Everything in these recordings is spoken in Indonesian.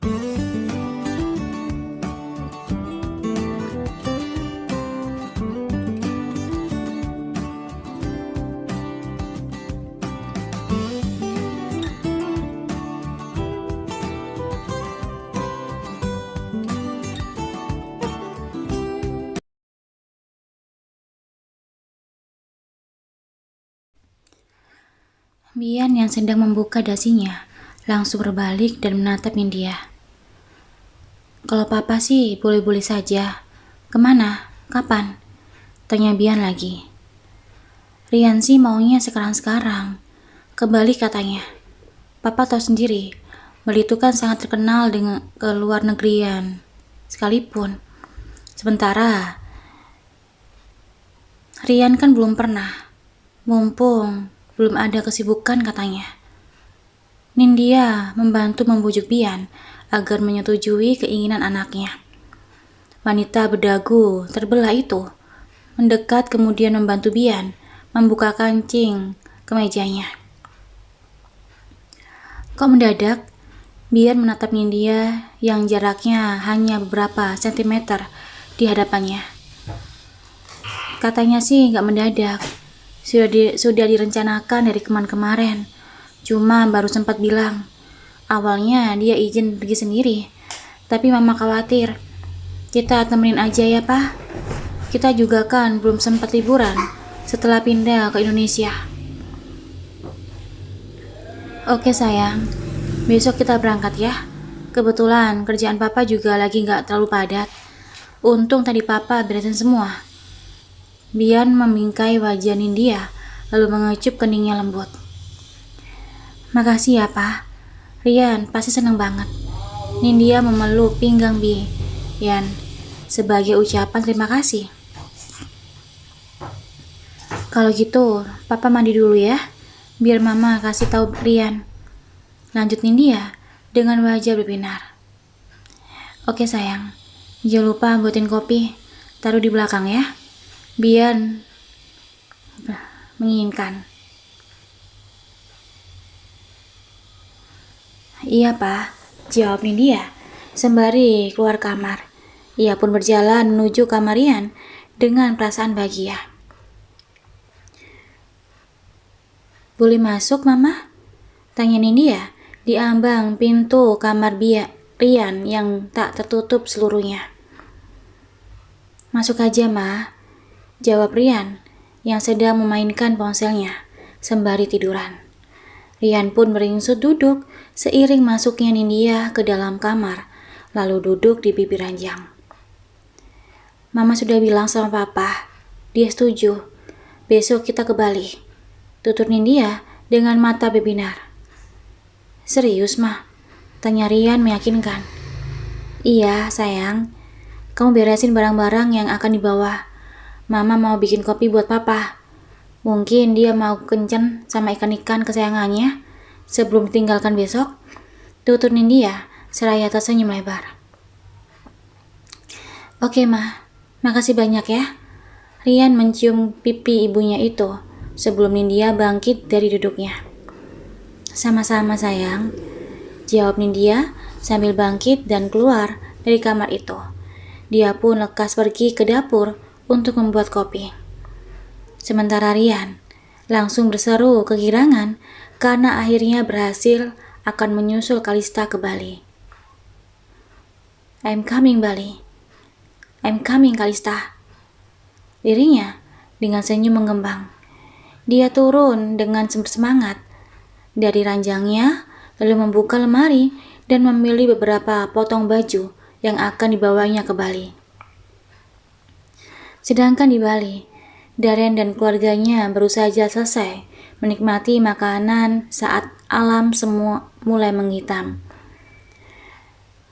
Bian yang sedang membuka dasinya langsung berbalik dan menatap Nindya. Kalau papa sih boleh-boleh saja. Kemana? Kapan? Tanya Bian lagi. Rian sih maunya sekarang-sekarang. Kembali katanya. Papa tahu sendiri, Bali itu kan sangat terkenal dengan ke luar negerian. Sekalipun. Sementara, Rian kan belum pernah. Mumpung belum ada kesibukan katanya. Nindya membantu membujuk Bian agar menyetujui keinginan anaknya. Wanita berdagu terbelah itu mendekat kemudian membantu Bian membuka kancing kemejanya. Kok mendadak? Bian menatap Nindya yang jaraknya hanya beberapa sentimeter di hadapannya. Katanya sih gak mendadak. Sudah direncanakan dari kemarin. Cuma baru sempat bilang. Awalnya dia izin pergi sendiri. Tapi mama khawatir. Kita temenin aja ya, Pak. Kita juga kan belum sempat liburan setelah pindah ke Indonesia. Oke sayang, besok kita berangkat ya. Kebetulan kerjaan papa juga lagi gak terlalu padat. Untung tadi papa beresin semua. Bian membingkai wajah Nindya, lalu mengecup keningnya lembut. Makasih ya, Pak. Rian pasti senang banget. Nindya memeluk pinggang Bian sebagai ucapan terima kasih. Kalau gitu, Papa mandi dulu ya, biar Mama kasih tahu Rian. Lanjut Nindya dengan wajah berbinar. Oke sayang, jangan lupa buatin kopi, taruh di belakang ya. Bian menginginkan. Iya Pak, jawab Nindya sembari keluar kamar. Ia pun berjalan menuju kamar Rian dengan perasaan bahagia. Boleh masuk Mama? Tanya Nindya di ambang pintu kamar Rian yang tak tertutup seluruhnya. Masuk aja Ma, jawab Rian yang sedang memainkan ponselnya sembari tiduran. Rian pun beringsut duduk seiring masuknya Nindya ke dalam kamar, lalu duduk di bibir ranjang. Mama sudah bilang sama Papa, dia setuju. Besok kita ke Bali. Tutur Nindya dengan mata berbinar. Serius, Ma? Tanya Rian meyakinkan. Iya, sayang. Kamu beresin barang-barang yang akan dibawa. Mama mau bikin kopi buat Papa. Mungkin dia mau kencan sama ikan-ikan kesayangannya sebelum ditinggalkan besok. Tutur Nindya seraya tersenyum lebar. Oke, Ma. Makasih banyak ya. Rian mencium pipi ibunya itu sebelum Nindya bangkit dari duduknya. Sama-sama sayang, jawab Nindya sambil bangkit dan keluar dari kamar itu. Dia pun lekas pergi ke dapur untuk membuat kopi. Sementara Rian langsung berseru kegirangan karena akhirnya berhasil akan menyusul Kalista ke Bali. I'm coming Bali. I'm coming Kalista. Dirinya dengan senyum menggembang. Dia turun dengan semangat dari ranjangnya, lalu membuka lemari dan memilih beberapa potong baju yang akan dibawanya ke Bali. Sedangkan di Bali, Darren dan keluarganya baru saja selesai menikmati makanan saat alam semua mulai menghitam.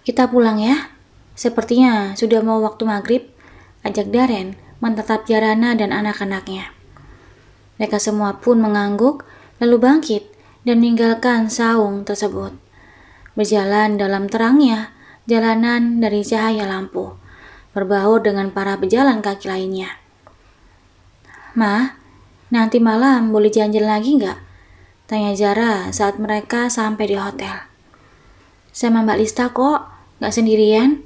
Kita pulang ya. Sepertinya sudah mau waktu maghrib, ajak Darren menatap Jarana dan anak-anaknya. Mereka semua pun mengangguk, lalu bangkit dan meninggalkan saung tersebut. Berjalan dalam terangnya jalanan dari cahaya lampu, berbaur dengan para pejalan kaki lainnya. Ma, nanti malam boleh jalan-jalan lagi nggak? Tanya Zara saat mereka sampai di hotel. Sama Mbak Lista kok, gak sendirian.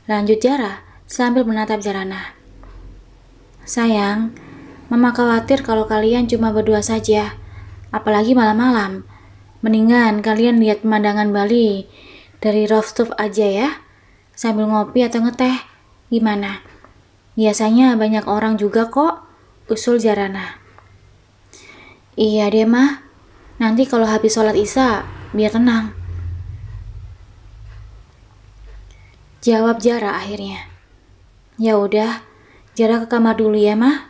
Lanjut Jara sambil menatap Jarana. Sayang, Mama khawatir kalau kalian cuma berdua saja, apalagi malam-malam. Mendingan kalian lihat pemandangan Bali dari rooftop aja ya, sambil ngopi atau ngeteh. Gimana? Biasanya banyak orang juga kok, usul Jarana. Iya deh mah, nanti kalau habis sholat isya, biar tenang. Jawab Jara akhirnya. Ya udah, Jara ke kamar dulu ya mah.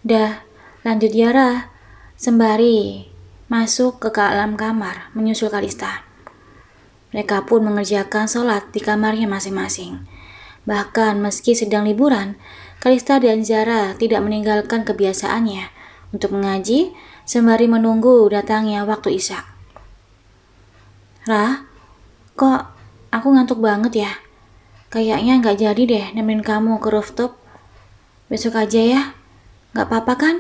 Dah, lanjut Jara sembari masuk ke dalam kamar menyusul Kalista. Mereka pun mengerjakan sholat di kamarnya masing-masing. Bahkan meski sedang liburan, Kalista dan Jara tidak meninggalkan kebiasaannya untuk mengaji sembari menunggu datangnya waktu isya. Rah, kok aku ngantuk banget ya? Kayaknya gak jadi deh nemenin kamu ke rooftop. Besok aja ya, gak apa-apa kan?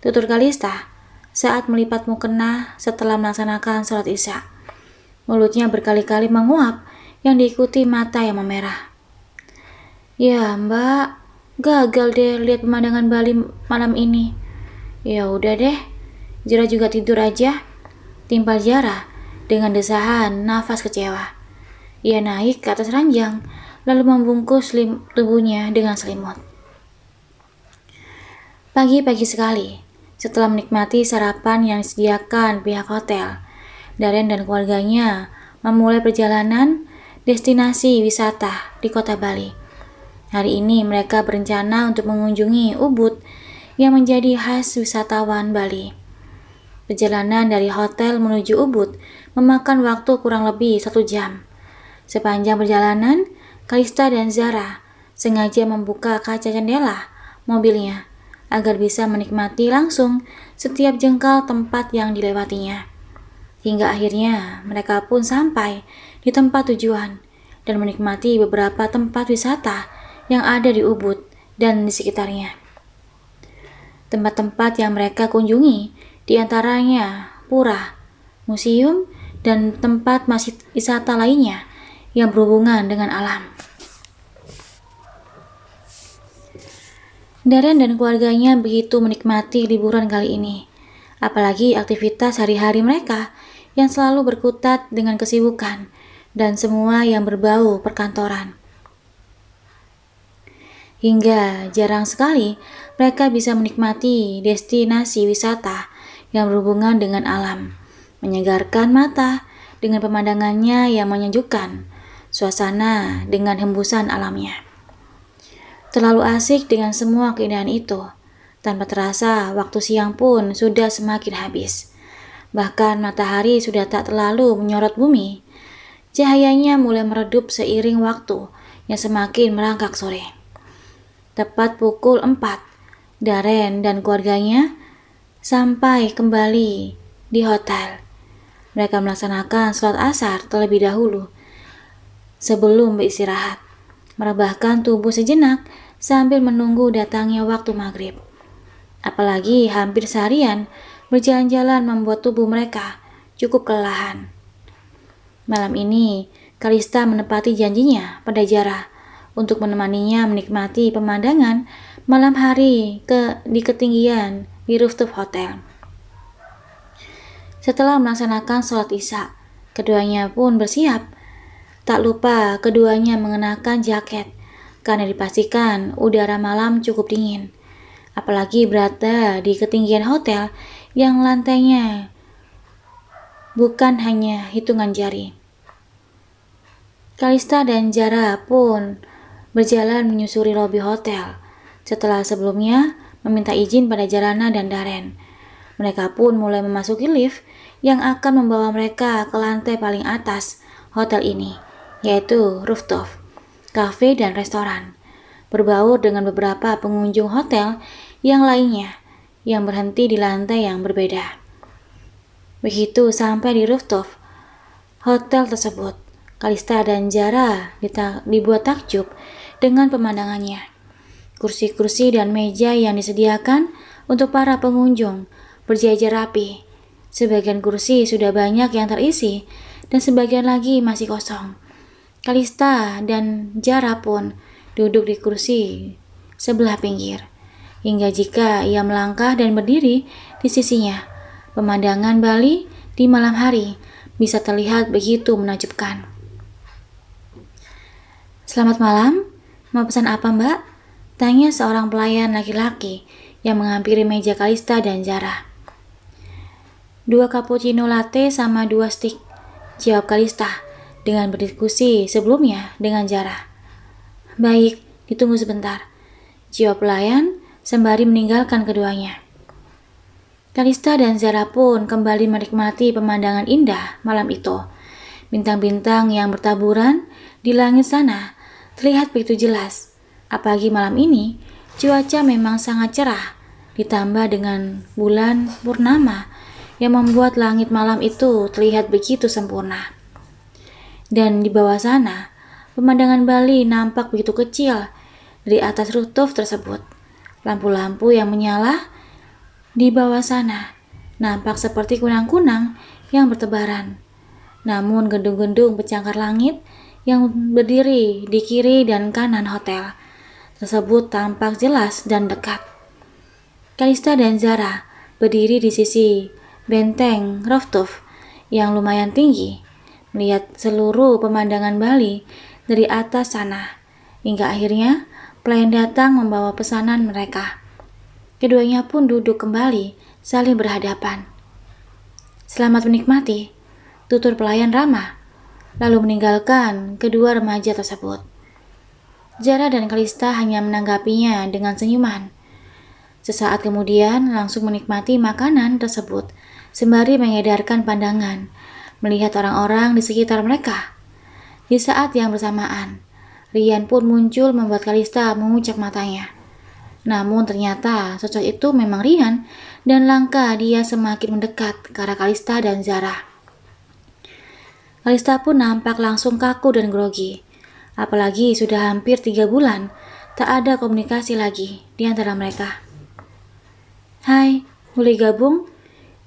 Tutur Kalista saat melipat mukena setelah melaksanakan sholat isya. Mulutnya berkali-kali menguap yang diikuti mata yang memerah. Ya mbak, gagal deh lihat pemandangan Bali malam ini. Ya udah deh, Jara juga tidur aja. Timpal Jara dengan desahan nafas kecewa. Ia naik ke atas ranjang, lalu membungkus tubuhnya dengan selimut. Pagi-pagi sekali, setelah menikmati sarapan yang disediakan pihak hotel, Daren dan keluarganya memulai perjalanan destinasi wisata di kota Bali. Hari ini mereka berencana untuk mengunjungi Ubud yang menjadi khas wisatawan Bali. Perjalanan dari hotel menuju Ubud memakan waktu kurang lebih 1 jam. Sepanjang perjalanan, Kalista dan Zara sengaja membuka kaca jendela mobilnya agar bisa menikmati langsung setiap jengkal tempat yang dilewatinya. Hingga akhirnya mereka pun sampai di tempat tujuan dan menikmati beberapa tempat wisata yang ada di Ubud dan di sekitarnya. Tempat-tempat yang mereka kunjungi diantaranya pura, museum, dan tempat masjid wisata lainnya yang berhubungan dengan alam. Daren dan keluarganya begitu menikmati liburan kali ini, apalagi aktivitas hari-hari mereka yang selalu berkutat dengan kesibukan dan semua yang berbau perkantoran. Hingga jarang sekali mereka bisa menikmati destinasi wisata yang berhubungan dengan alam, menyegarkan mata dengan pemandangannya yang menyejukkan, suasana dengan hembusan alamnya. Terlalu asik dengan semua keindahan itu, tanpa terasa waktu siang pun sudah semakin habis. Bahkan matahari sudah tak terlalu menyorot bumi. Cahayanya mulai meredup seiring waktu yang semakin merangkak sore. Tepat pukul 4, Daren dan keluarganya sampai kembali di hotel. Mereka melaksanakan sholat asar terlebih dahulu sebelum beristirahat, merebahkan tubuh sejenak sambil menunggu datangnya waktu maghrib. Apalagi hampir seharian berjalan-jalan membuat tubuh mereka cukup kelelahan. Malam ini, Kalista menepati janjinya pada Jara untuk menemaninya menikmati pemandangan malam hari di ketinggian di rooftop hotel. Setelah melaksanakan sholat isya, keduanya pun bersiap. Tak lupa keduanya mengenakan jaket karena dipastikan udara malam cukup dingin. Apalagi berada di ketinggian hotel yang lantainya bukan hanya hitungan jari. Kalista dan Jara pun berjalan menyusuri lobi hotel setelah sebelumnya meminta izin pada Jarana dan Daren. Mereka pun mulai memasuki lift yang akan membawa mereka ke lantai paling atas hotel ini, yaitu rooftop, kafe dan restoran, berbaur dengan beberapa pengunjung hotel yang lainnya yang berhenti di lantai yang berbeda. Begitu sampai di rooftop hotel tersebut, Kalista dan Jara dibuat takjub dengan pemandangannya. Kursi-kursi dan meja yang disediakan untuk para pengunjung berjajar rapi. Sebagian kursi sudah banyak yang terisi dan sebagian lagi masih kosong. Kalista dan Zara pun duduk di kursi sebelah pinggir. Hingga jika ia melangkah dan berdiri di sisinya, pemandangan Bali di malam hari bisa terlihat begitu menakjubkan. "Selamat malam, mau pesan apa Mbak?" tanya seorang pelayan laki-laki yang menghampiri meja Kalista dan Zara. "2 cappuccino latte sama 2 stick," jawab Kalista dengan berdiskusi sebelumnya dengan Zara. "Baik, ditunggu sebentar," jawab pelayan sembari meninggalkan keduanya. Kalista dan Zara pun kembali menikmati pemandangan indah malam itu. Bintang-bintang yang bertaburan di langit sana terlihat begitu jelas. Apalagi malam ini, cuaca memang sangat cerah, ditambah dengan bulan purnama yang membuat langit malam itu terlihat begitu sempurna. Dan di bawah sana, pemandangan Bali nampak begitu kecil dari atas rooftop tersebut. Lampu-lampu yang menyala di bawah sana nampak seperti kunang-kunang yang bertebaran. Namun gedung-gedung pencakar langit yang berdiri di kiri dan kanan hotel tersebut tampak jelas dan dekat. Kalista dan Zara berdiri di sisi benteng rooftop yang lumayan tinggi, melihat seluruh pemandangan Bali dari atas sana, hingga akhirnya pelayan datang membawa pesanan mereka. Keduanya pun duduk kembali saling berhadapan. "Selamat menikmati," tutur pelayan ramah, lalu meninggalkan kedua remaja tersebut. Zara dan Kalista hanya menanggapinya dengan senyuman. Sesaat kemudian langsung menikmati makanan tersebut, sembari mengedarkan pandangan, melihat orang-orang di sekitar mereka. Di saat yang bersamaan, Rian pun muncul membuat Kalista mengucap matanya. Namun ternyata sosok itu memang Rian, dan langkah dia semakin mendekat ke arah Kalista dan Zara. Kalista pun nampak langsung kaku dan grogi. Apalagi sudah hampir 3 bulan tak ada komunikasi lagi di antara mereka. "Hai, boleh gabung?"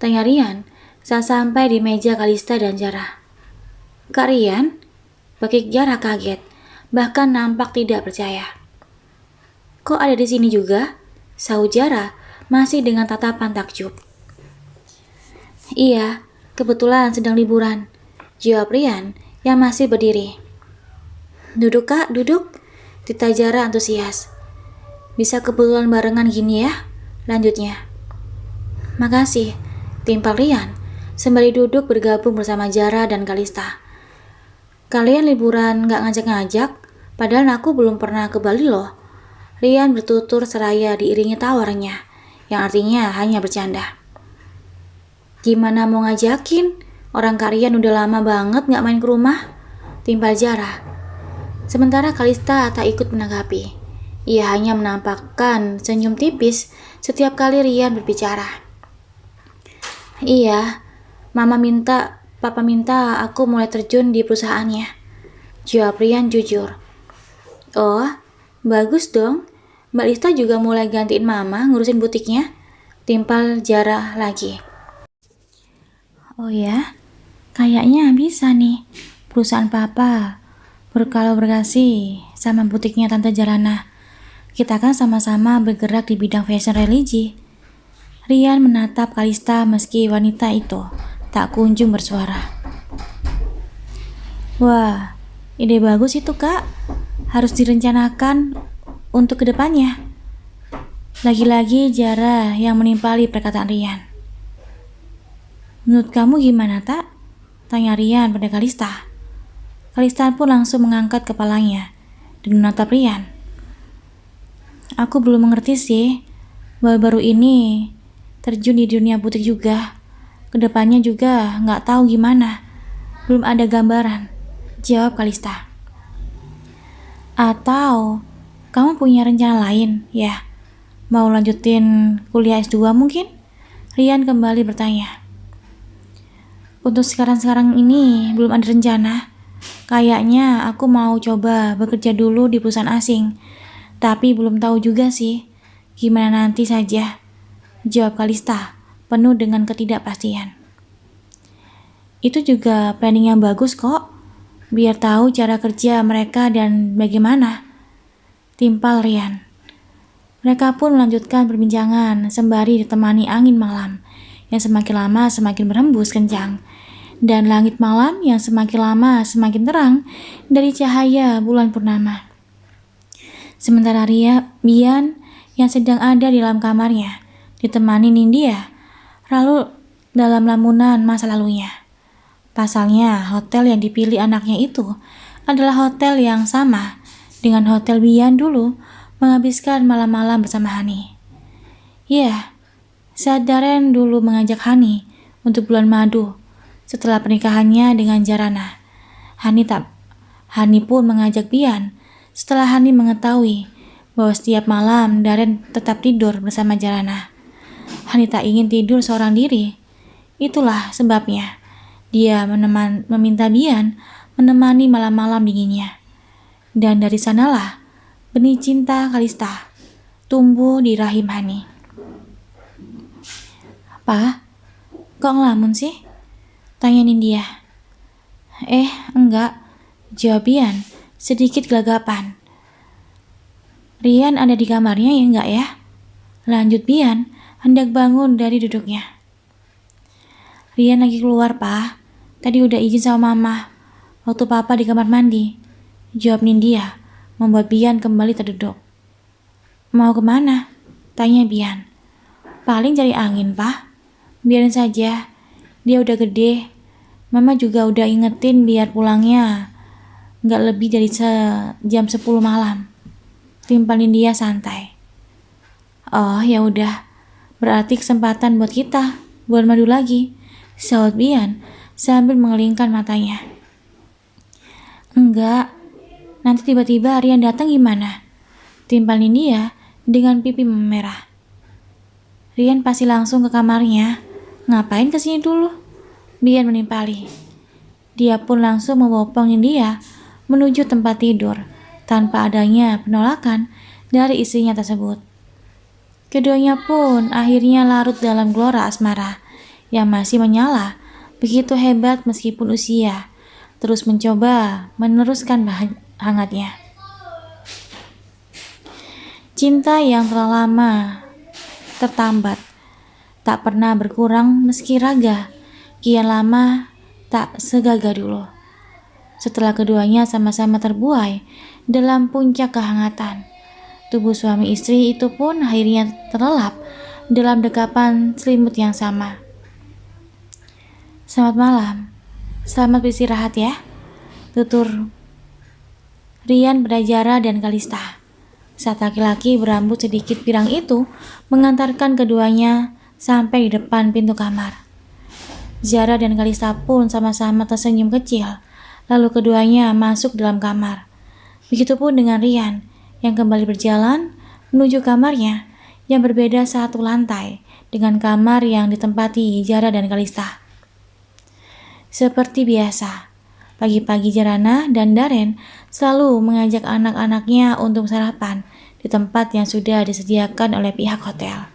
tanya Rian saat sampai di meja Kalista dan Zara. "Kak Rian?" Bakik Zara kaget, bahkan nampak tidak percaya. "Kok ada di sini juga?" sahut Zara masih dengan tatapan takjub. "Iya, kebetulan sedang liburan," jawab Rian yang masih berdiri. "Duduk Kak, duduk," tita Zara antusias. "Bisa kebetulan barengan gini ya," lanjutnya. "Makasih," timpal Rian sembari duduk bergabung bersama Zara dan Kalista. "Kalian liburan gak ngajak-ngajak, padahal aku belum pernah ke Bali loh," Rian bertutur seraya diiringi tawarnya, yang artinya hanya bercanda. "Gimana mau ngajakin? Orang Rian udah lama banget gak main ke rumah," timpal Zara. Sementara Kalista tak ikut menanggapi. Ia hanya menampakkan senyum tipis setiap kali Rian berbicara. "Iya, Papa minta aku mulai terjun di perusahaannya," jawab Rian jujur. "Oh, bagus dong. Mbak Lista juga mulai gantiin Mama ngurusin butiknya," timpal Zara lagi. "Oh ya, kayaknya bisa nih perusahaan Papa berkolaborasi sama butiknya Tante Jarana. Kita kan sama-sama bergerak di bidang fashion religi." Rian menatap Kalista meski wanita itu tak kunjung bersuara. "Wah, ide bagus itu Kak. Harus direncanakan untuk kedepannya." Lagi-lagi Zara yang menimpali perkataan Rian. "Menurut kamu gimana tak?" tanya Rian pada Kalista. Kalista pun langsung mengangkat kepalanya dan menatap Rian. "Aku belum mengerti sih. Baru-baru ini terjun di dunia butik juga. Kedepannya juga nggak tahu gimana. Belum ada gambaran," jawab Kalista. "Atau kamu punya rencana lain, ya? Mau lanjutin kuliah S2 mungkin?" Rian kembali bertanya. "Untuk sekarang ini belum ada rencana. Kayaknya aku mau coba bekerja dulu di perusahaan asing. Tapi belum tahu juga sih. Gimana nanti saja," jawab Kalista penuh dengan ketidakpastian. Itu juga planning yang bagus kok, biar tahu cara kerja mereka dan bagaimana. Timpal Rian. Mereka pun melanjutkan perbincangan sembari ditemani angin malam yang semakin lama semakin berhembus kencang, dan langit malam yang semakin lama semakin terang dari cahaya bulan purnama. Sementara Bian yang sedang ada di dalam kamarnya ditemani Nindya, lalu dalam lamunan masa lalunya. Pasalnya, hotel yang dipilih anaknya itu adalah hotel yang sama dengan hotel Bian dulu menghabiskan malam-malam bersama Hani. Ya, saat Daren dulu mengajak Hani untuk bulan madu setelah pernikahannya dengan Jarana, Hani pun mengajak Bian setelah Hani mengetahui bahwa setiap malam Daren tetap tidur bersama Jarana. Hani tak ingin tidur seorang diri. Itulah sebabnya dia meminta Bian menemani malam-malam dinginnya. Dan dari sanalah benih cinta Kalista tumbuh di rahim Hani. "Pa, kok ngelamun sih?" tanya Nindya. Enggak," jawab Bian sedikit gelagapan. "Rian ada di kamarnya ya enggak ya?" lanjut Bian hendak bangun dari duduknya. "Rian lagi keluar, Pa. Tadi udah izin sama Mama waktu Papa di kamar mandi," jawab Nindya, membuat Bian kembali terduduk. "Mau kemana?" tanya Bian. "Paling cari angin, Pa. Biarin saja, dia udah gede. Mama juga udah ingetin biar pulangnya nggak lebih dari jam 10 malam." Timpal Nindya santai. "Oh ya udah, berarti kesempatan buat kita buat madu lagi," sahut Bian sambil mengelingkan matanya. "Enggak, nanti tiba-tiba Rian datang gimana?" timpal Nindya dengan pipi memerah. "Rian pasti langsung ke kamarnya. Ngapain kesini dulu?" Bian menimpali. Dia pun langsung membopong Nindya menuju tempat tidur tanpa adanya penolakan dari istrinya tersebut. Keduanya pun akhirnya larut dalam gelora asmara yang masih menyala begitu hebat meskipun usia terus mencoba meneruskan hangatnya. Cinta yang telah lama tertambat tak pernah berkurang meski raga kian lama tak segagah dulu. Setelah keduanya sama-sama terbuai dalam puncak kehangatan, tubuh suami istri itu pun akhirnya terlelap dalam dekapan selimut yang sama. "Selamat malam, selamat beristirahat ya," tutur Rian pada Jara dan Kalista saat laki-laki berambut sedikit pirang itu mengantarkan keduanya sampai di depan pintu kamar. Jara dan Kalista pun sama-sama tersenyum kecil. Lalu keduanya masuk dalam kamar. Begitupun dengan Rian yang kembali berjalan menuju kamarnya yang berbeda satu lantai dengan kamar yang ditempati Jara dan Kalista. Seperti biasa, pagi-pagi Jarana dan Daren selalu mengajak anak-anaknya untuk sarapan di tempat yang sudah disediakan oleh pihak hotel.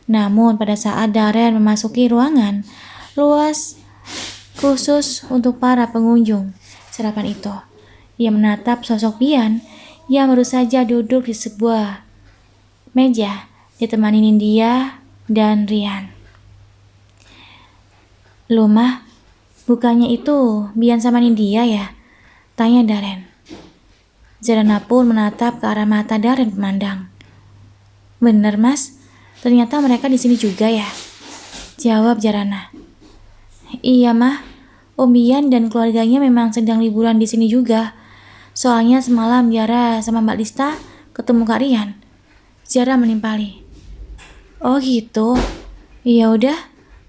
Namun pada saat Daren memasuki ruangan luas khusus untuk para pengunjung sarapan itu, ia menatap sosok Bian yang baru saja duduk di sebuah meja ditemani Nindya dan Rian. "Loh Mah, bukannya itu Bian sama Nindya ya?" tanya Daren. Jarana pun menatap ke arah mata Daren memandang. "Bener Mas, ternyata mereka di sini juga ya?" jawab Jarana. "Iya Mah, Om Bian dan keluarganya memang sedang liburan di sini juga. Soalnya semalam Jara sama Mbak Lista ketemu Kak Rian," Jara menimpali. "Oh gitu. Ya udah,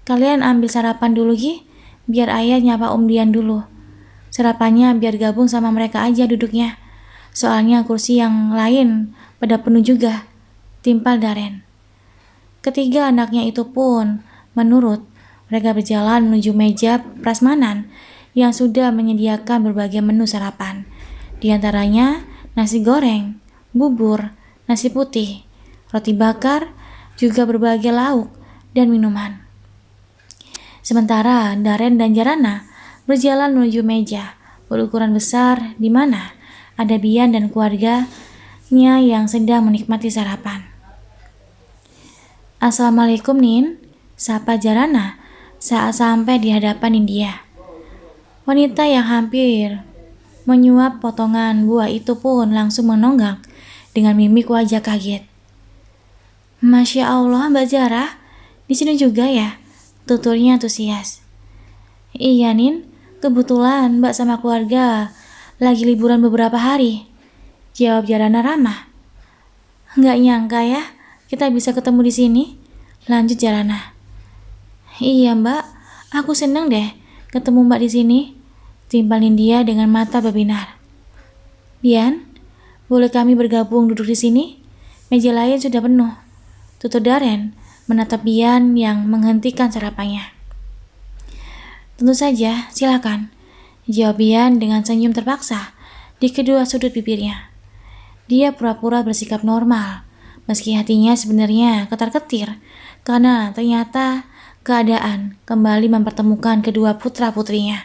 kalian ambil sarapan dulu Gi, biar ayah nyapa Om Bian dulu. Sarapannya biar gabung sama mereka aja duduknya. Soalnya kursi yang lain pada penuh juga," timpal Daren. Ketiga anaknya itu pun menurut. Mereka berjalan menuju meja prasmanan yang sudah menyediakan berbagai menu sarapan. Di antaranya nasi goreng, bubur, nasi putih, roti bakar, juga berbagai lauk dan minuman. Sementara Daren dan Jarana berjalan menuju meja berukuran besar di mana ada Bian dan keluarganya yang sedang menikmati sarapan. "Assalamualaikum, Nin," sapa Jarana saat sampai di hadapan India. Wanita yang hampir menyuap potongan buah itu pun langsung menonggak dengan mimik wajah kaget. "Masya Allah, Mbak Zara, di sini juga ya?" tuturnya antusias. "Iya, Nin, kebetulan Mbak sama keluarga lagi liburan beberapa hari," jawab Jarana ramah. "Nggak nyangka ya, kita bisa ketemu di sini," lanjut Jarana. "Iya, Mbak, aku seneng deh ketemu Mbak di sini," timpalin dia dengan mata berbinar. "Bian, boleh kami bergabung duduk di sini? Meja lain sudah penuh," tutur Daren menatap Bian yang menghentikan sarapannya. "Tentu saja, silakan," jawab Bian dengan senyum terpaksa di kedua sudut bibirnya. Dia pura-pura bersikap normal, meski hatinya sebenarnya ketar-ketir karena ternyata keadaan kembali mempertemukan kedua putra-putrinya.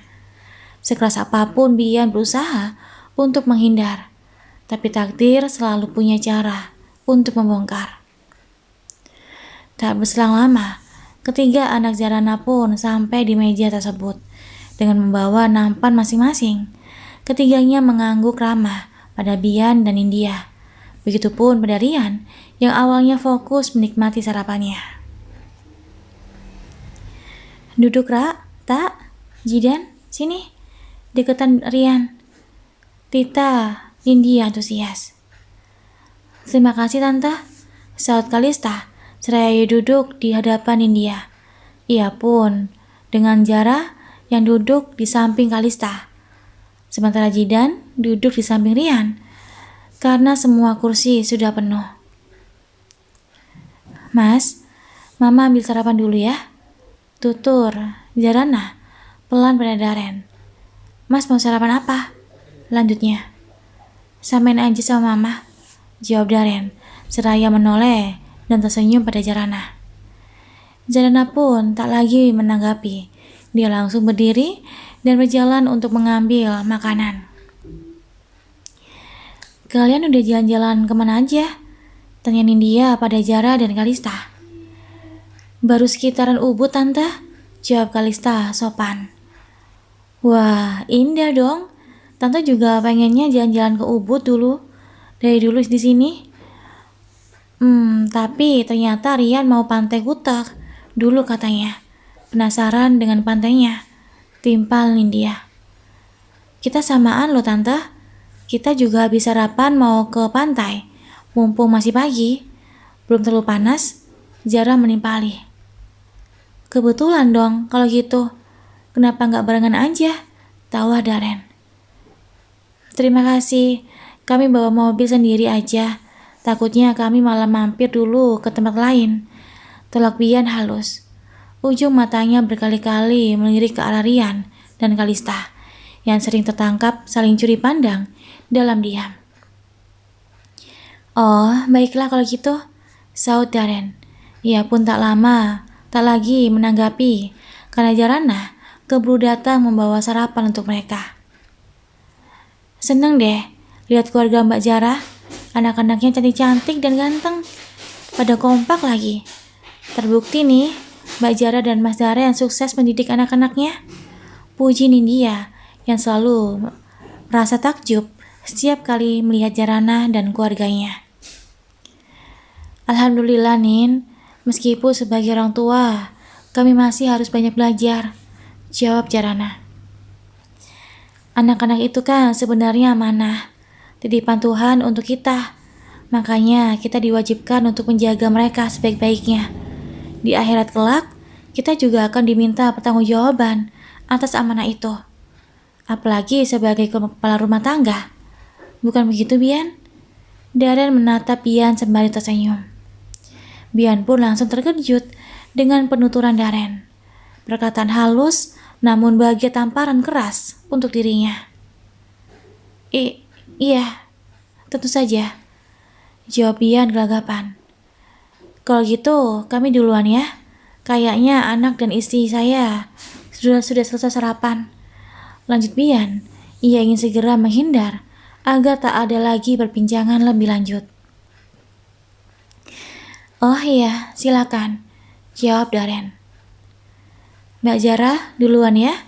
Sekeras apapun Bian berusaha untuk menghindar, tapi takdir selalu punya cara untuk membongkar. Tak berselang lama, ketiga anak Jarana pun sampai di meja tersebut dengan membawa nampan masing-masing. Ketiganya mengangguk ramah pada Bian dan India. Begitupun pada Rian yang awalnya fokus menikmati sarapannya. "Duduk, Ra, Tak, Jidan, sini, deketan Rian," Tita India antusias. "Terima kasih, Tante," saut Kalista seraya duduk di hadapan India. Ia pun dengan Zara yang duduk di samping Kalista. Sementara Jidan duduk di samping Rian karena semua kursi sudah penuh. "Mas, Mama ambil sarapan dulu ya," tutur Jarana pelan pada Daren. "Mas mau sarapan apa?" lanjutnya. "Samain aja sama Mama," jawab Daren seraya menoleh dan tersenyum pada Jarana. Jarana pun tak lagi menanggapi. Dia langsung berdiri dan berjalan untuk mengambil makanan. "Kalian udah jalan-jalan kemana aja?" tanya Nindya pada Zara dan Kalista. "Baru sekitaran Ubud, Tante," jawab Kalista sopan. "Wah, indah dong. Tante juga pengennya jalan-jalan ke Ubud dari dulu di sini. Tapi ternyata Rian mau pantai Kuta dulu katanya. Penasaran dengan pantainya," timpal Nindya. "Kita samaan loh, Tante. Kita juga habis sarapan mau ke pantai. Mumpung masih pagi, belum terlalu panas," Zara menimpali. "Kebetulan dong kalau gitu. Kenapa nggak barengan aja?" tawa Daren. "Terima kasih, kami bawa mobil sendiri aja. Takutnya kami malah mampir dulu ke tempat lain," tolak Bian halus. Ujung matanya berkali-kali melirik ke arah Rian dan Kalista yang sering tertangkap saling curi pandang dalam diam. "Oh, baiklah kalau gitu," saut Daren. Ia pun tak lagi menanggapi karena Jarana keburu datang membawa sarapan untuk mereka. "Seneng deh lihat keluarga Mbak Zara. Anak-anaknya cantik-cantik dan ganteng. Pada kompak lagi. Terbukti nih, Mbak Zara dan Mas Dara yang sukses mendidik anak-anaknya," puji Nindya yang selalu merasa takjub setiap kali melihat Jarana dan keluarganya. "Alhamdulillah, Nin. Meskipun sebagai orang tua, kami masih harus banyak belajar," jawab Jarana. "Anak-anak itu kan sebenarnya amanah, titipan Tuhan untuk kita. Makanya kita diwajibkan untuk menjaga mereka sebaik-baiknya. Di akhirat kelak, kita juga akan diminta pertanggungjawaban atas amanah itu. Apalagi sebagai kepala rumah tangga. Bukan begitu, Bian?" Daren menatap Bian sembari tersenyum. Bian pun langsung terkejut dengan penuturan Daren. Perkataan halus namun bahagia tamparan keras untuk dirinya. Iya, tentu saja," jawab Bian gelagapan. "Kalau gitu kami duluan ya. Kayaknya anak dan istri saya sudah selesai sarapan. Lanjut Bian, ia ingin segera menghindar agar tak ada lagi perbincangan lebih lanjut. Oh iya, silakan, jawab Daren. Mbak Zara, duluan ya,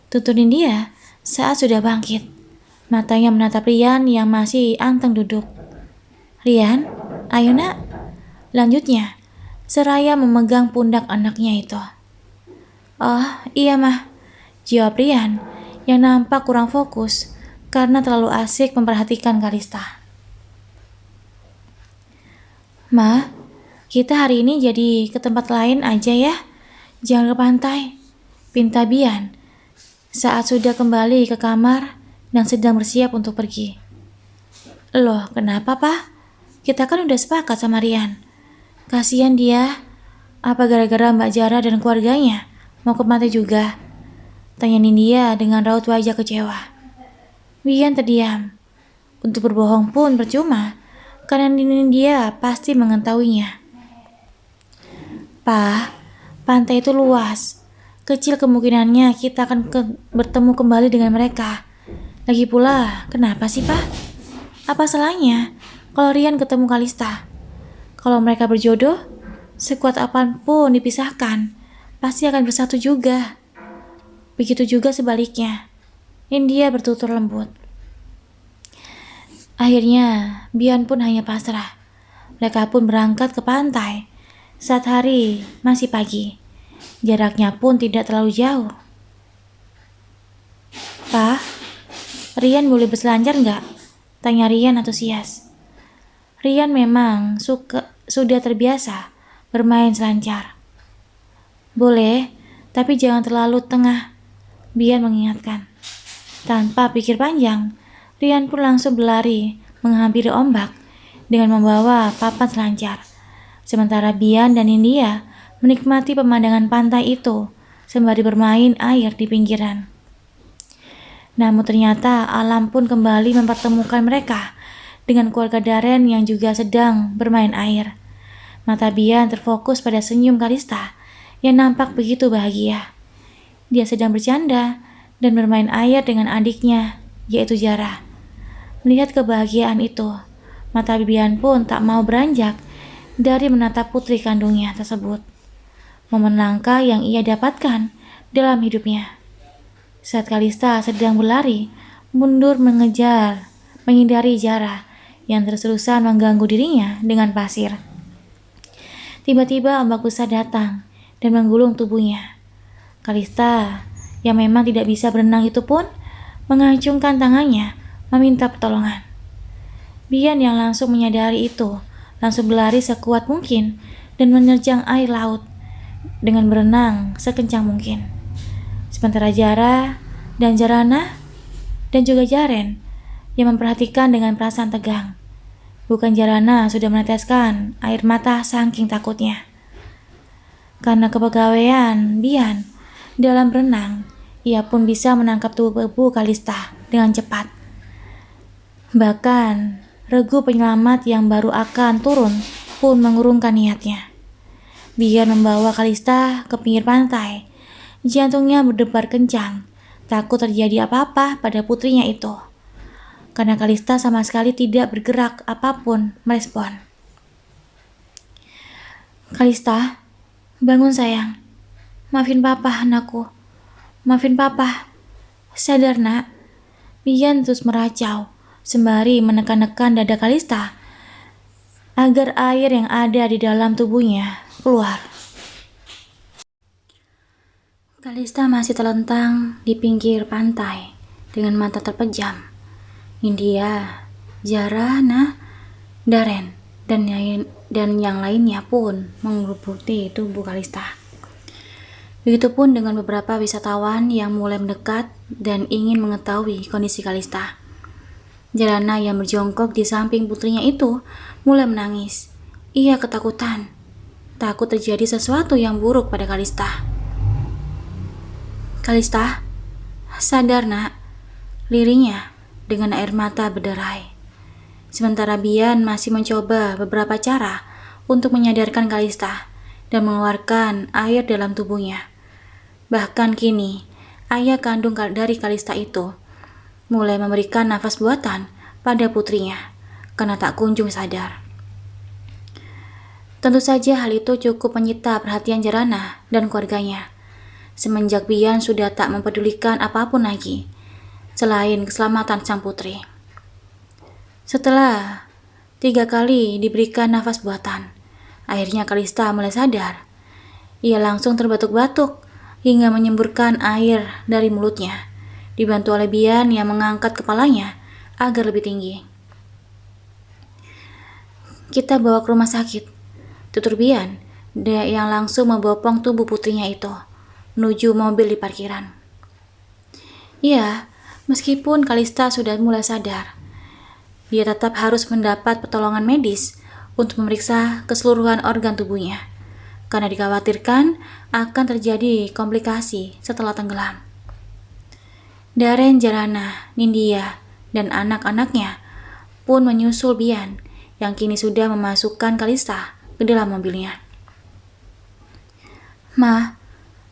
tuntunin dia saat sudah bangkit. Matanya menatap Rian yang masih anteng duduk. Rian, ayo nak. Lanjutnya, seraya memegang pundak anaknya itu. Oh iya mah, jawab Rian yang nampak kurang fokus karena terlalu asik memperhatikan Kalista. Ma, kita hari ini jadi ke tempat lain aja ya. Jangan ke pantai, pinta Bian saat sudah kembali ke kamar dan sedang bersiap untuk pergi. Loh, kenapa Pak? Kita kan udah sepakat sama Rian. Kasihan dia. Apa gara-gara Mbak Zara dan keluarganya mau ke pantai juga? Tanya Nindya dengan raut wajah kecewa. Bian terdiam. Untuk berbohong pun percuma, karena Nindya pasti mengetahuinya. Pak, pantai itu luas. Kecil kemungkinannya kita akan bertemu kembali dengan mereka. Lagi pula, kenapa sih Pak? Apa salahnya kalau Rian ketemu Kalista? Kalau mereka berjodoh, sekuat apapun dipisahkan, pasti akan bersatu juga. Begitu juga sebaliknya. Nindya bertutur lembut. Akhirnya, Bian pun hanya pasrah. Mereka pun berangkat ke pantai saat hari masih pagi. Jaraknya pun tidak terlalu jauh. Pak, Rian boleh berselancar nggak? Tanya Rian antusias. Rian memang sudah terbiasa bermain selancar. Boleh, tapi jangan terlalu tengah, Bian mengingatkan. Tanpa pikir panjang, Rian pun langsung berlari menghampiri ombak dengan membawa papan selancar. Sementara Bian dan Nindya menikmati pemandangan pantai itu sembari bermain air di pinggiran. Namun ternyata alam pun kembali mempertemukan mereka dengan keluarga Daren yang juga sedang bermain air. Mata Bian terfokus pada senyum Kalista yang nampak begitu bahagia. Dia sedang bercanda dan bermain air dengan adiknya, yaitu Zara. Melihat kebahagiaan itu, mata Bian pun tak mau beranjak dari menatap putri kandungnya tersebut. Momen langka yang ia dapatkan dalam hidupnya. Saat Kalista sedang berlari, mundur menghindari Zara yang terus-terusan mengganggu dirinya dengan pasir. Tiba-tiba ombak besar datang dan menggulung tubuhnya. Kalista yang memang tidak bisa berenang itu pun mengacungkan tangannya meminta pertolongan. Bian yang langsung menyadari itu langsung berlari sekuat mungkin dan menerjang air laut dengan berenang sekencang mungkin. Sementara Zara dan Zarana dan juga Jaren yang memperhatikan dengan perasaan tegang. Bukan Zarana sudah meneteskan air mata saking takutnya. Karena kepegawaian Bian dalam berenang, ia pun bisa menangkap tubuh Kalista dengan cepat. Bahkan regu penyelamat yang baru akan turun pun mengurungkan niatnya. Bian membawa Kalista ke pinggir pantai. Jantungnya berdebar kencang, takut terjadi apa-apa pada putrinya itu. Karena Kalista sama sekali tidak bergerak apapun merespon. Kalista, bangun sayang. Maafin papa anakku. Maafin papa. Sadar nak. Bian terus meracau sembari menekan-nekan dada Kalista agar air yang ada di dalam tubuhnya keluar. Kalista masih terlentang di pinggir pantai dengan mata terpejam. Nindya, Zara, Daren, dan yang lainnya pun mengeliputi tubuh Kalista. Begitupun dengan beberapa wisatawan yang mulai mendekat dan ingin mengetahui kondisi Kalista. Zarana yang berjongkok di samping putrinya itu mulai menangis. Ia ketakutan, takut terjadi sesuatu yang buruk pada Kalista. Kalista, sadar nak, lirihnya dengan air mata berderai. Sementara Bian masih mencoba beberapa cara untuk menyadarkan Kalista dan mengeluarkan air dalam tubuhnya. Bahkan kini, ayah kandung dari Kalista itu mulai memberikan nafas buatan pada putrinya karena tak kunjung sadar. Tentu saja hal itu cukup menyita perhatian Jarana dan keluarganya. Semenjak Bian sudah tak mempedulikan apapun lagi, selain keselamatan sang putri. Setelah 3 kali diberikan nafas buatan, akhirnya Kalista mulai sadar. Ia langsung terbatuk-batuk hingga menyemburkan air dari mulutnya, dibantu oleh Bian yang mengangkat kepalanya agar lebih tinggi. "Kita bawa ke rumah sakit," tutur Bian, yang langsung membopong tubuh putrinya itu menuju mobil di parkiran. Iya, meskipun Kalista sudah mulai sadar, dia tetap harus mendapat pertolongan medis untuk memeriksa keseluruhan organ tubuhnya, karena dikhawatirkan akan terjadi komplikasi setelah tenggelam. Darren, Jarana, Nindya, dan anak-anaknya pun menyusul Bian yang kini sudah memasukkan Kalista ke dalam mobilnya. "Ma,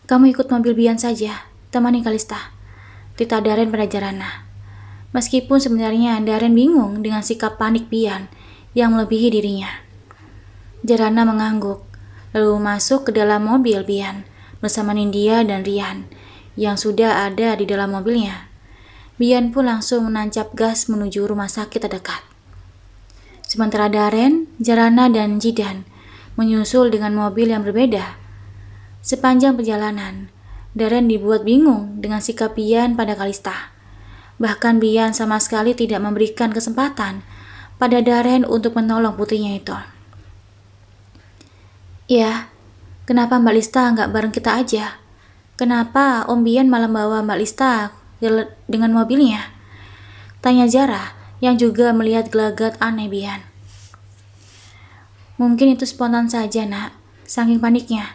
kamu ikut mobil Bian saja, temani Kalista," titah Darren pada Jarana. Meskipun sebenarnya Darren bingung dengan sikap panik Bian yang melebihi dirinya. Jarana mengangguk, lalu masuk ke dalam mobil Bian bersama Nindya dan Rian yang sudah ada di dalam mobilnya. Bian pun langsung menancap gas menuju rumah sakit terdekat. Sementara Darren, Jarana, dan Jidan menyusul dengan mobil yang berbeda. Sepanjang perjalanan, Darren dibuat bingung dengan sikap Bian pada Kalista. Bahkan Bian sama sekali tidak memberikan kesempatan pada Darren untuk menolong putrinya itu. "Ya, kenapa Mbak Lista nggak bareng kita aja? Kenapa Om Bian malah bawa Mbak Lista dengan mobilnya?" tanya Zara yang juga melihat gelagat aneh Bian. "Mungkin itu spontan saja, Nak, saking paniknya,"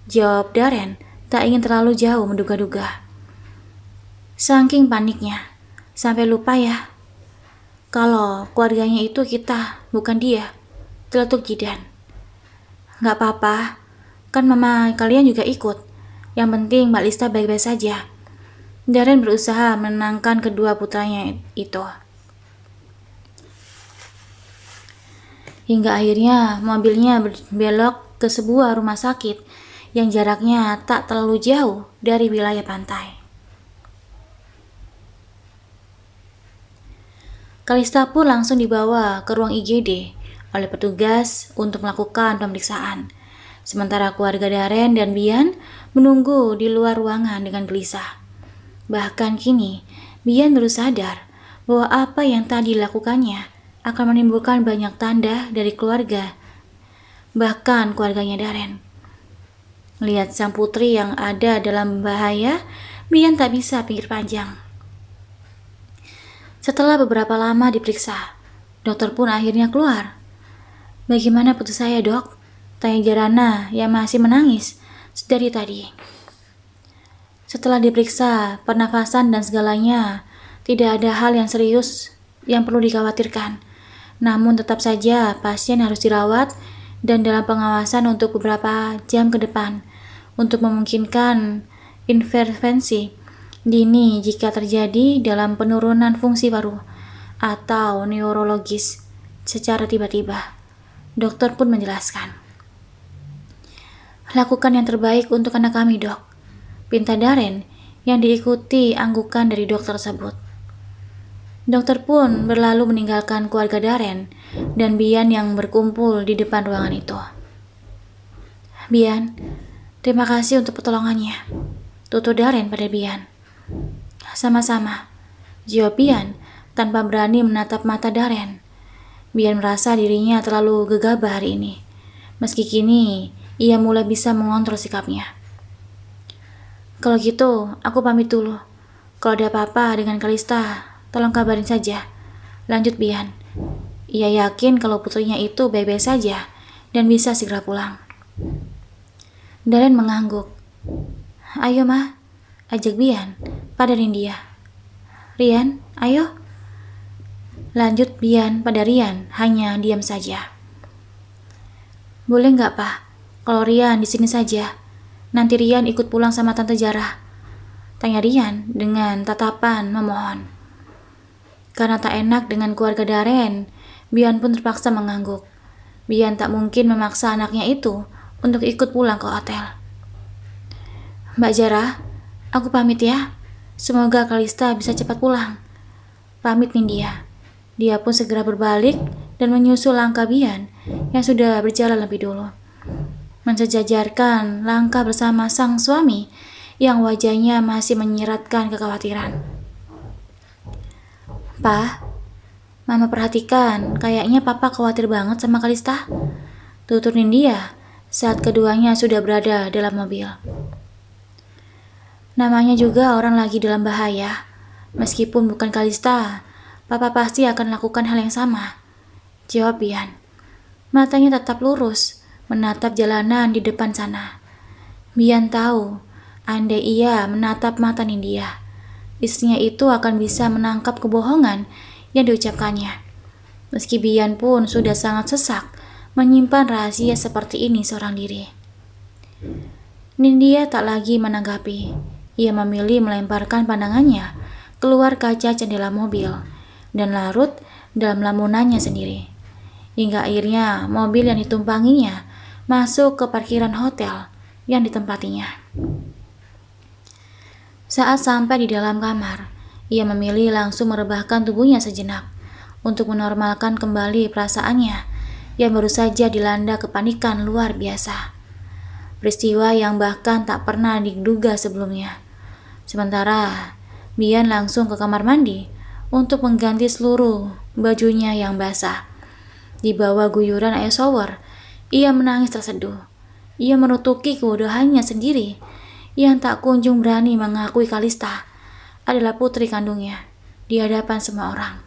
jawab Darren, tak ingin terlalu jauh menduga-duga. "Saking paniknya, sampai lupa ya kalau keluarganya itu kita, bukan dia," teletuk Jidan. "Gak apa-apa, kan mama kalian juga ikut. Yang penting Mbak Lista baik-baik saja." Darren berusaha menenangkan kedua putranya itu. Hingga akhirnya mobilnya berbelok ke sebuah rumah sakit yang jaraknya tak terlalu jauh dari wilayah pantai. Kalista pun langsung dibawa ke ruang IGD oleh petugas untuk melakukan pemeriksaan. Sementara keluarga Darren dan Bian menunggu di luar ruangan dengan gelisah. Bahkan kini, Bian baru sadar bahwa apa yang tadi dilakukannya akan menimbulkan banyak tanda dari keluarga, bahkan keluarganya Darren. Melihat sang putri yang ada dalam bahaya, Bian tak bisa pikir panjang. Setelah beberapa lama diperiksa, dokter pun akhirnya keluar. "Bagaimana putri saya, Dok?" tanya Jarana yang masih menangis dari tadi. Setelah diperiksa pernafasan dan segalanya, tidak ada hal yang serius yang perlu dikhawatirkan. Namun tetap saja pasien harus dirawat dan dalam pengawasan untuk beberapa jam ke depan untuk memungkinkan intervensi dini jika terjadi dalam penurunan fungsi paru atau neurologis secara tiba-tiba. Dokter pun menjelaskan. "Lakukan yang terbaik untuk anak kami, Dok," pinta Darren yang diikuti anggukan dari dokter tersebut. Dokter pun berlalu meninggalkan keluarga Darren dan Bian yang berkumpul di depan ruangan itu. "Bian, terima kasih untuk pertolongannya," tutur Darren pada Bian. "Sama-sama," jawab Bian tanpa berani menatap mata Darren. Bian merasa dirinya terlalu gegabah hari ini. Meski kini ia mulai bisa mengontrol sikapnya. "Kalau gitu, aku pamit dulu. Kalau ada apa-apa dengan Kalista, tolong kabarin saja," lanjut Bian. Ia yakin kalau putrinya itu baik-baik saja dan bisa segera pulang. Darren mengangguk. "Ayo, Ma," ajak Bian pada Nindya. "Rian, ayo," lanjut Bian pada Rian, hanya diam saja. "Boleh nggak, Pak? Kalau Rian di sini saja, nanti Rian ikut pulang sama Tante Jarah, tanya Rian dengan tatapan memohon. Karena tak enak dengan keluarga Daren, Bian pun terpaksa mengangguk. Bian tak mungkin memaksa anaknya itu untuk ikut pulang ke hotel. Mbak Jarah, aku pamit ya. Semoga Kalista bisa cepat pulang. Pamit Nindya. Dia pun segera berbalik dan menyusul langkah Bian yang sudah berjalan lebih dulu. Mensejajarkan langkah bersama sang suami yang wajahnya masih menyiratkan kekhawatiran. "Pa, Mama perhatikan, kayaknya Papa khawatir banget sama Kalista," tutur Nindya saat keduanya sudah berada dalam mobil. "Namanya juga orang lagi dalam bahaya. Meskipun bukan Kalista, Papa pasti akan lakukan hal yang sama," jawab Bian. Matanya tetap lurus, menatap jalanan di depan sana. Bian tahu, andai ia menatap mata Nindya, istrinya itu akan bisa menangkap kebohongan yang diucapkannya. Meski Bian pun sudah sangat sesak menyimpan rahasia seperti ini seorang diri. Nindya tak lagi menanggapi. Ia memilih melemparkan pandangannya keluar kaca jendela mobil dan larut dalam lamunannya sendiri. Hingga akhirnya mobil yang ditumpanginya masuk ke parkiran hotel yang ditempatinya. Saat sampai di dalam kamar, ia memilih langsung merebahkan tubuhnya sejenak untuk menormalkan kembali perasaannya yang baru saja dilanda kepanikan luar biasa. Peristiwa yang bahkan tak pernah diduga sebelumnya. Sementara Bian langsung ke kamar mandi untuk mengganti seluruh bajunya yang basah. Di bawah guyuran air shower, ia menangis terseduh. Ia menutupi kebodohannya sendiri yang tak kunjung berani mengakui Kalista adalah putri kandungnya di hadapan semua orang.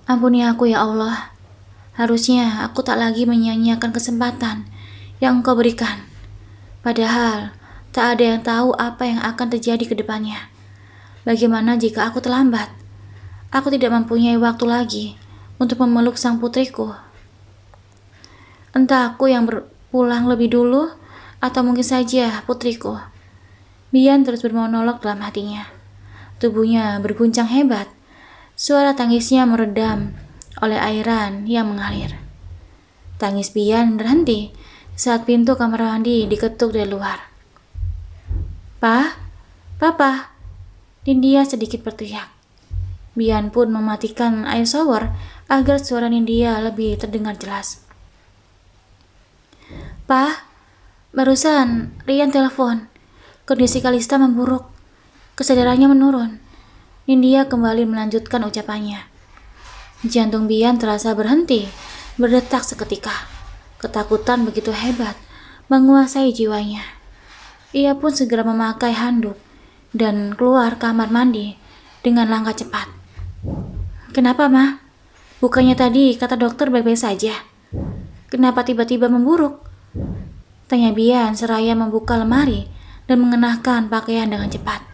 "Ampuni aku ya Allah. Harusnya aku tak lagi menyia-nyiakan kesempatan yang Engkau berikan. Padahal tak ada yang tahu apa yang akan terjadi ke depannya. Bagaimana jika aku terlambat? Aku tidak mempunyai waktu lagi untuk memeluk sang putriku. Entah aku yang berpulang lebih dulu atau mungkin saja putriku." Bian terus bermonolog dalam hatinya. Tubuhnya berguncang hebat. Suara tangisnya meredam oleh airan yang mengalir. Tangis Bian berhenti saat pintu kamar mandi diketuk dari luar. "Pa, Papa," Nindya sedikit berteriak. Bian pun mematikan air shower agar suara Nindya lebih terdengar jelas. "Pa, barusan Rian telepon. Kondisi Kalista memburuk. Kesadarannya menurun." Nindya kembali melanjutkan ucapannya. Jantung Bian terasa berhenti, berdetak seketika. Ketakutan begitu hebat menguasai jiwanya. Ia pun segera memakai handuk dan keluar kamar mandi dengan langkah cepat. "Kenapa, Ma? Bukannya tadi kata dokter baik-baik saja. Kenapa tiba-tiba memburuk?" tanya Bian seraya membuka lemari dan mengenakan pakaian dengan cepat.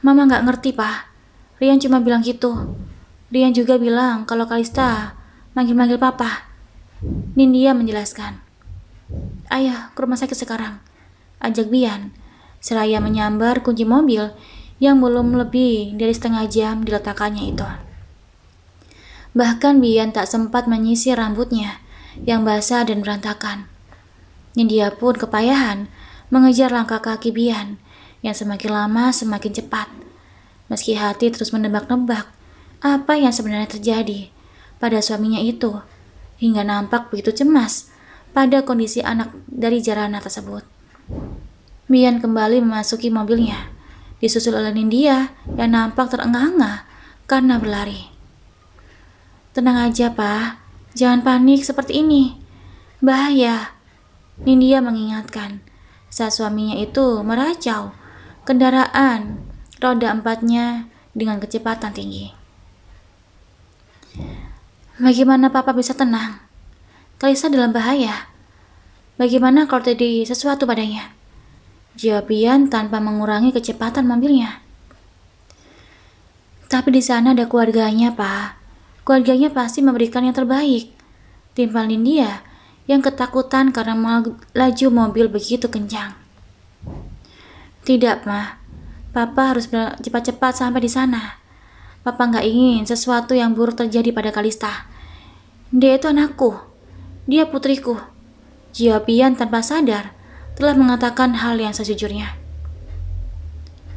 "Mama gak ngerti, Pa. Rian cuma bilang gitu. Rian juga bilang kalau Kalista manggil-manggil Papa," Nindya menjelaskan. "Ayo ke rumah sakit sekarang," ajak Bian seraya menyambar kunci mobil yang belum lebih dari setengah jam diletakkannya itu. Bahkan Bian tak sempat menyisir rambutnya yang basah dan berantakan. Nindya pun kepayahan mengejar langkah kaki Bian yang semakin lama semakin cepat. Meski hati terus menebak-nebak apa yang sebenarnya terjadi pada suaminya itu, hingga nampak begitu cemas pada kondisi anak dari Jarana tersebut. Bian kembali memasuki mobilnya, disusul oleh Nindya yang nampak terengah-engah karena berlari. "Tenang aja, Pa. Jangan panik seperti ini. Bahaya," Nindya mengingatkan saat suaminya itu meracau kendaraan roda 4-nya dengan kecepatan tinggi. "Bagaimana Papa bisa tenang? Kalista dalam bahaya. Bagaimana kalau terjadi sesuatu padanya?" jawab Bian tanpa mengurangi kecepatan mobilnya. "Tapi di sana ada keluarganya, Pa. Keluarganya pasti memberikan yang terbaik," timpal Nindya yang ketakutan karena laju mobil begitu kencang. Tidak, Ma. Papa harus cepat-cepat sampai di sana. Papa nggak ingin sesuatu yang buruk terjadi pada Kalista. Dia itu anakku. Dia putriku. Jawab Bian tanpa sadar telah mengatakan hal yang sejujurnya.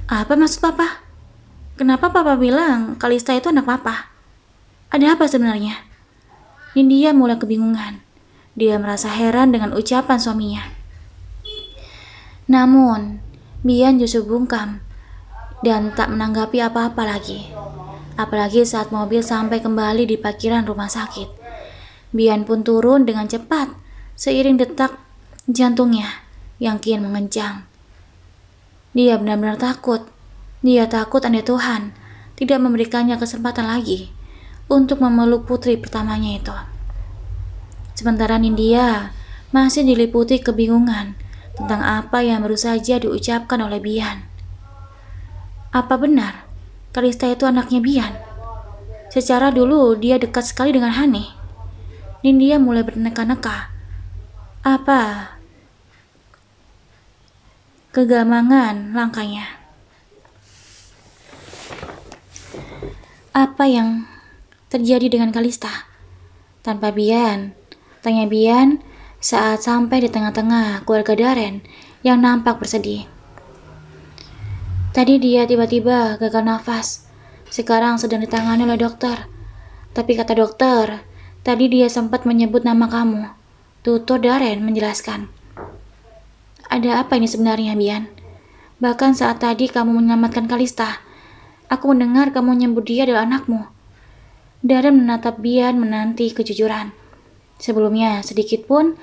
Apa maksud Papa? Kenapa Papa bilang Kalista itu anak Papa? Ada apa sebenarnya? Nindya mulai kebingungan. Dia merasa heran dengan ucapan suaminya. Namun, Bian justru bungkam dan tak menanggapi apa-apa lagi. Apalagi saat mobil sampai kembali di parkiran rumah sakit. Bian pun turun dengan cepat, seiring detak jantungnya yang kian mengencang. Dia benar-benar takut. Dia takut andai Tuhan tidak memberikannya kesempatan lagi untuk memeluk putri pertamanya itu. Sementara Nindya masih diliputi kebingungan tentang apa yang baru saja diucapkan oleh Bian. Apa benar Kalista itu anaknya Bian? Secara dulu dia dekat sekali dengan Hani. Nindya mulai berneka-neka. Apa kegamangan langkahnya? Apa yang terjadi dengan Kalista? Tanpa Bian, tanya Bian saat sampai di tengah-tengah keluarga Daren yang nampak bersedih. Tadi dia tiba-tiba gagal nafas. Sekarang sedang ditangani oleh dokter. Tapi kata dokter, tadi dia sempat menyebut nama kamu. Tutur Daren menjelaskan. Ada apa ini sebenarnya, Bian? Bahkan saat tadi kamu menyelamatkan Kalista, aku mendengar kamu menyebut dia adalah anakmu. Daren menatap Bian menanti kejujuran. Sebelumnya, sedikit pun,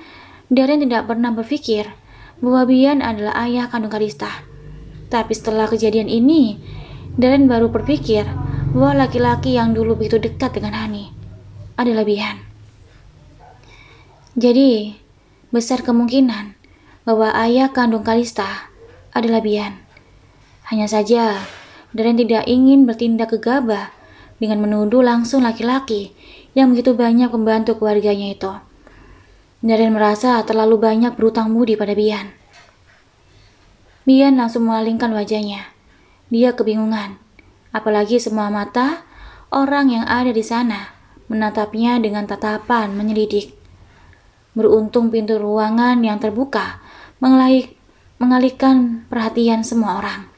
Daren tidak pernah berpikir bahwa Bian adalah ayah kandung Kalista. Tapi setelah kejadian ini, Daren baru berpikir bahwa laki-laki yang dulu begitu dekat dengan Hani adalah Bian. Jadi, besar kemungkinan bahwa ayah kandung Kalista adalah Bian. Hanya saja, Daren tidak ingin bertindak gegabah dengan menuduh langsung laki-laki yang begitu banyak membantu keluarganya itu. Daren merasa terlalu banyak berutang budi pada Bian. Bian langsung memalingkan wajahnya. Dia kebingungan, apalagi semua mata orang yang ada di sana menatapnya dengan tatapan menyelidik. Beruntung pintu ruangan yang terbuka mengalihkan perhatian semua orang.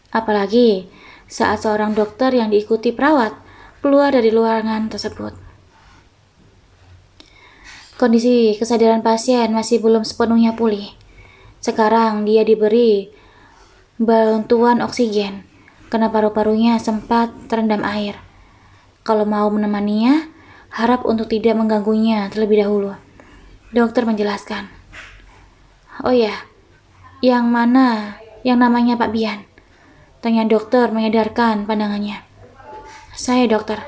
Apalagi saat seorang dokter yang diikuti perawat keluar dari ruangan tersebut. Kondisi kesadaran pasien masih belum sepenuhnya pulih. Sekarang dia diberi bantuan oksigen karena paru-parunya sempat terendam air. Kalau mau menemaninya, harap untuk tidak mengganggunya terlebih dahulu. Dokter menjelaskan. Oh ya, yang mana yang namanya Pak Bian? Tanya dokter mengedarkan pandangannya. Saya dokter,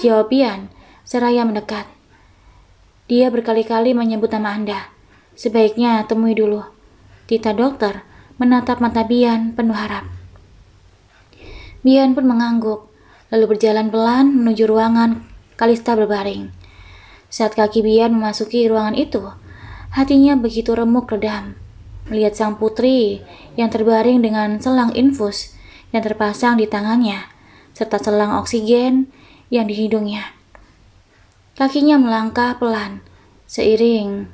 jawab Bian seraya mendekat. Dia berkali-kali menyebut nama Anda. Sebaiknya temui dulu. Tita dokter menatap mata Bian penuh harap. Bian pun mengangguk, lalu berjalan pelan menuju ruangan Kalista berbaring. Saat kaki Bian memasuki ruangan itu, hatinya begitu remuk redam. Melihat sang putri yang terbaring dengan selang infus yang terpasang di tangannya, serta selang oksigen yang di hidungnya. Kakinya melangkah pelan, seiring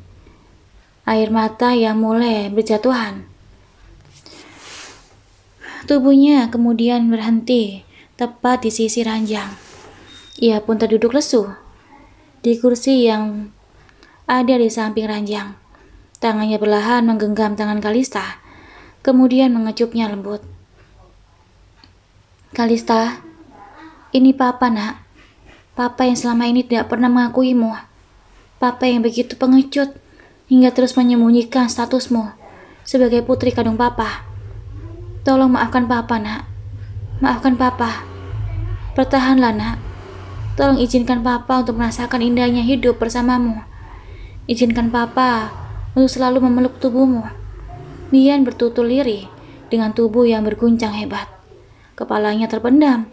air mata yang mulai berjatuhan. Tubuhnya kemudian berhenti tepat di sisi ranjang. Ia pun terduduk lesu di kursi yang ada di samping ranjang. Tangannya perlahan menggenggam tangan Kalista, kemudian mengecupnya lembut. Kalista, ini Papa, nak. Papa yang selama ini tidak pernah mengakuimu. Papa yang begitu pengecut hingga terus menyembunyikan statusmu sebagai putri kandung Papa. Tolong maafkan Papa, nak. Maafkan Papa. Bertahanlah, nak. Tolong izinkan Papa untuk merasakan indahnya hidup bersamamu. Izinkan Papa untuk selalu memeluk tubuhmu. Bian bertutul lirih dengan tubuh yang berguncang hebat. Kepalanya terpendam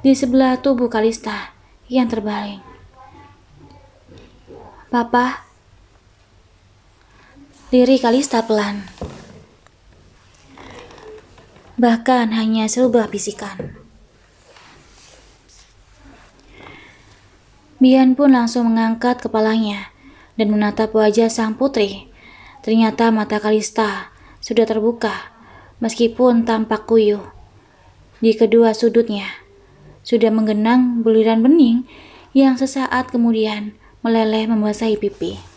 di sebelah tubuh Kalista yang terbaling. Papa, Lirik Kalista pelan. Bahkan hanya sebuah bisikan. Bian pun langsung mengangkat kepalanya dan menatap wajah sang putri. Ternyata mata Kalista sudah terbuka, meskipun tampak kuyuh. Di kedua sudutnya sudah menggenang buliran bening yang sesaat kemudian meleleh membasahi pipi.